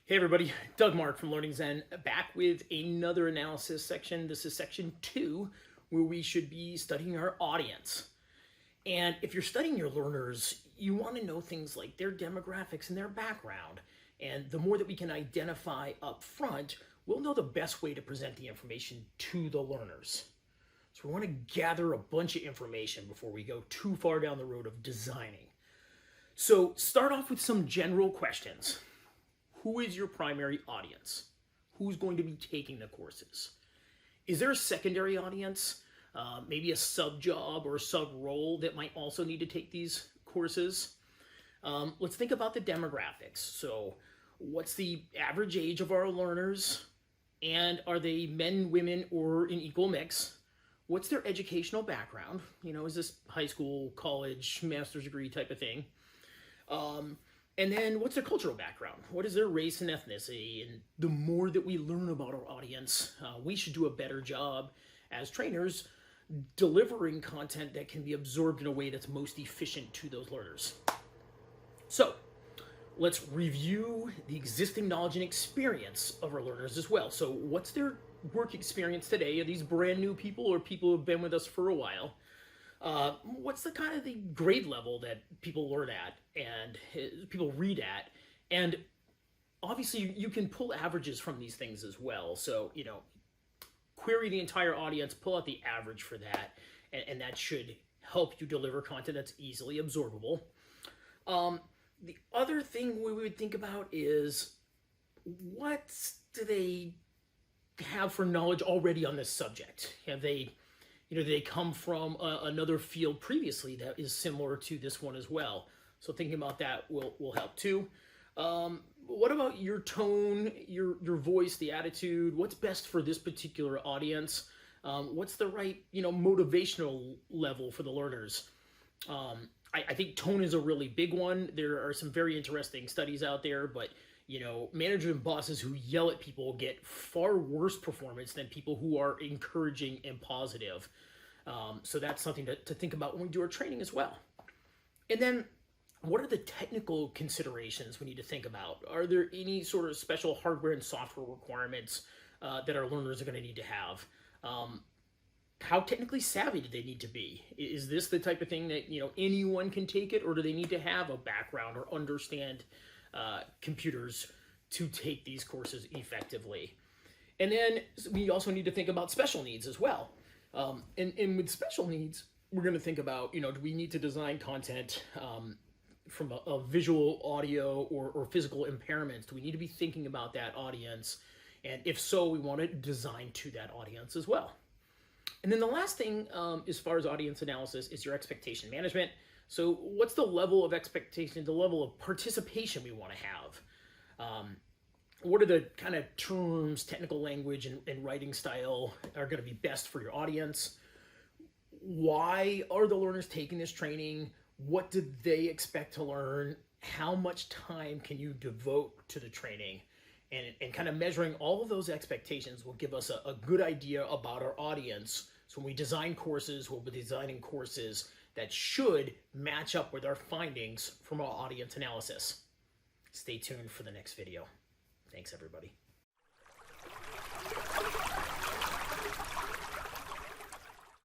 Hey everybody, Doug Mark from LearningZen, back with another analysis section. This is section 2, where we should be studying our audience. And if you're studying your learners, you want to know things like their demographics and their background. And the more that we can identify up front, we'll know the best way to present the information to the learners. So we want to gather a bunch of information before we go too far down the road of designing. So start off with some general questions. Who is your primary audience? Who's going to be taking the courses? Is there a secondary audience, maybe a sub-job or a sub-role that might also need to take these courses? Let's think about the demographics. So what's the average age of our learners? And are they men, women, or an equal mix? What's their educational background? You know, is this high school, college, master's degree type of thing? And then what's their cultural background? What is their race and ethnicity? And the more that we learn about our audience, we should do a better job as trainers delivering content that can be absorbed in a way that's most efficient to those learners. So let's review the existing knowledge and experience of our learners as well. So what's their work experience today? Are these brand new people or people who've been with us for a while? What's the kind of the grade level that people learn at and people read at? And obviously you can pull averages from these things as well. So, you know, query the entire audience, pull out the average for that, and that should help you deliver content that's easily absorbable. The other thing we would think about is what do they have for knowledge already on this subject? Have they, do they come from another field previously that is similar to this one as well? So thinking about that will help too. What about your tone, your voice, the attitude? What's best for this particular audience? What's the right, motivational level for the learners? I think tone is a really big one. There are some very interesting studies out there, but managers and bosses who yell at people get far worse performance than people who are encouraging and positive. So that's something to think about when we do our training as well. And then what are the technical considerations we need to think about? Are there any sort of special hardware and software requirements that our learners are going to need to have? How technically savvy do they need to be? Is this the type of thing that anyone can take it, or do they need to have a background or understand computers to take these courses effectively? And then we also need to think about special needs as well. And with special needs, we're going to think about, do we need to design content from a visual, audio, or physical impairments? Do we need to be thinking about that audience? And if so, we want to design to that audience as well. And then the last thing, as far as audience analysis, is your expectation management. So what's the level of expectation, the level of participation we want to have? What are the kind of terms, technical language, and writing style are going to be best for your audience? Why are the learners taking this training? What do they expect to learn? How much time can you devote to the training? And kind of measuring all of those expectations will give us a good idea about our audience. So when we design courses, we'll be designing courses that should match up with our findings from our audience analysis. Stay tuned for the next video. Thanks, everybody.